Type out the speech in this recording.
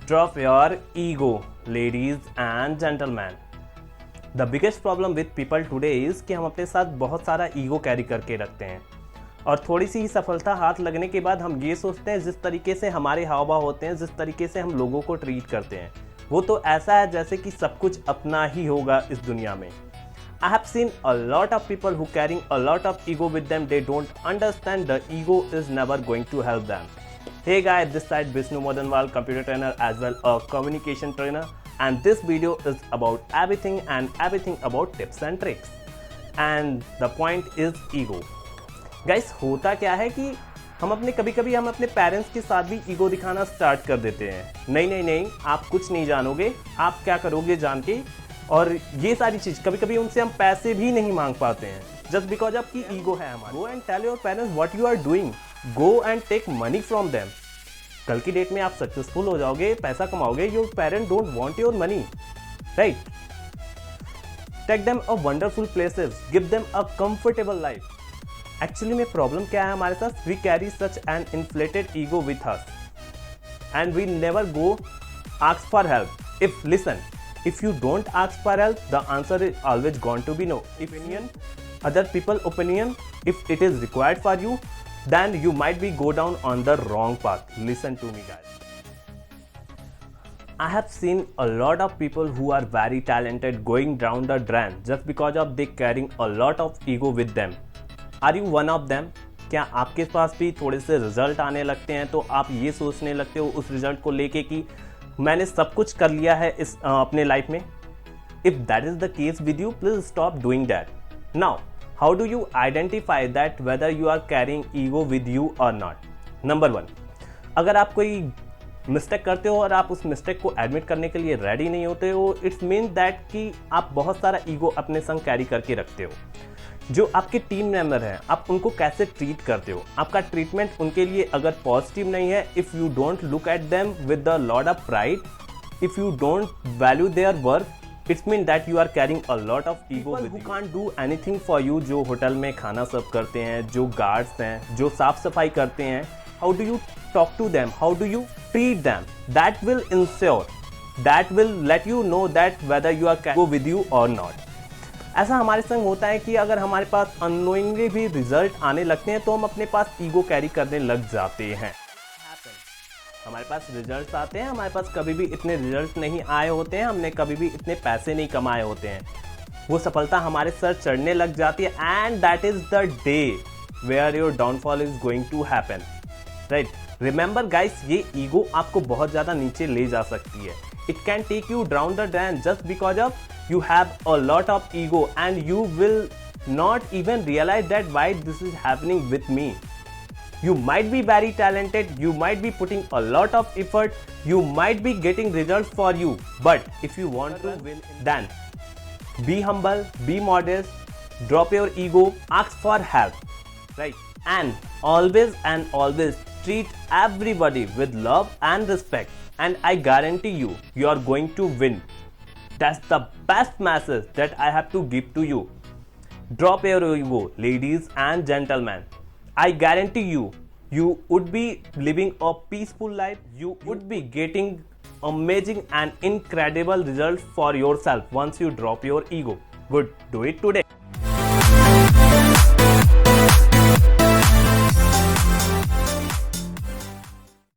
Drop your ego, ladies and gentlemen. The biggest problem with people today is कि हम अपने साथ बहुत सारा ईगो कैरी करके रखते हैं और थोड़ी सी ही सफलता हाथ लगने के बाद हम ये सोचते हैं जिस तरीके से हमारे हाव भाव होते हैं, जिस तरीके से हम लोगों को ट्रीट करते हैं, वो तो ऐसा है जैसे कि सब कुछ अपना ही होगा इस दुनिया में. I have seen a lot of people who carrying a lot of ego with them. They don't understand the ego is never going to help them. Hey guys, this side Vishnu Madanwal, computer trainer as well a communication trainer, and this video is about everything about tips and tricks. And the point is ego. Guys, होता क्या है कि हम कभी हम अपने parents के साथ भी ईगो दिखाना स्टार्ट कर देते हैं. नहीं, आप कुछ नहीं जानोगे, आप क्या करोगे जान के. और ये सारी चीज कभी उनसे हम पैसे भी नहीं मांग पाते हैं जस्ट बिकॉज आपकी ईगो है हमारी. Go and tell your parents what you are doing. Go and take money from them. कल की डेट में आप सक्सेसफुल हो जाओगे, पैसा कमाओगे. Your parent don't want your money, right? Take them a wonderful places, give them a comfortable life. Actually में problem क्या है हमारे साथ? We carry such an inflated ego with us and we never go ask for help. If listen, if you don't ask for help, the answer is always going to be no. Opinion, other people opinion, if it is required for you, then you might be go down on the wrong path. Listen to me guys. I have seen a lot of people who are very talented going down the drain just because of they carrying a lot of ego with them. Are you one of them? क्या आपके पास भी थोड़े से result आने लगते हैं तो आप ये सोचने लगते हो उस रिजल्ट को लेके कि मैंने सब कुछ कर लिया है इस अपने लाइफ में? If that is the case with you, please stop doing that. Now how do you identify that whether you are carrying ego with you or not? Number 1, अगर आप कोई मिस्टेक करते हो और आप उस मिस्टेक को एडमिट करने के लिए रेडी नहीं होते हो, इट्स मीन दैट कि आप बहुत सारा ईगो अपने संग कैरी करके रखते हो. जो आपके टीम मेंबर हैं, आप उनको कैसे ट्रीट करते हो? आपका ट्रीटमेंट उनके लिए अगर पॉजिटिव नहीं है, if you don't look at them with the lot of pride, if you don't value their work, it's mean that you are carrying a lot of ego who can't do anything for you. जो hotel में खाना सर्व करते हैं, जो guards हैं, जो साफ सफाई करते हैं, how do you talk to them, how do you treat them? That will ensure, that will let you know that whether you are can go with you or not. ऐसा हमारे संग होता है कि अगर हमारे पास अननोइंगली भी रिजल्ट आने लगते हैं तो हम अपने पास ईगो कैरी करने लग जाते हैं. हमारे पास रिजल्ट आते हैं, हमारे पास कभी भी इतने रिजल्ट नहीं आए होते हैं, हमने कभी भी इतने पैसे नहीं कमाए होते हैं. वो सफलता हमारे सर चढ़ने लग जाती है and that is the day where your downfall is going to happen, right? Remember guys, ये ईगो आपको बहुत ज़्यादा नीचे ले जा सकती है. It can take you down the drain just because of you have a lot of ego and you will not even realize that why this is happening with me. You might be very talented, you might be putting a lot of effort, you might be getting results for you, but if you want to win, then be humble, be modest, drop your ego, ask for help, right? And always treat everybody with love and respect, and I guarantee you are going to win. That's the best message that I have to give to you. Drop your ego, ladies and gentlemen. I guarantee you would be living a peaceful life. You would be getting amazing and incredible results for yourself once you drop your ego. Good, do it today.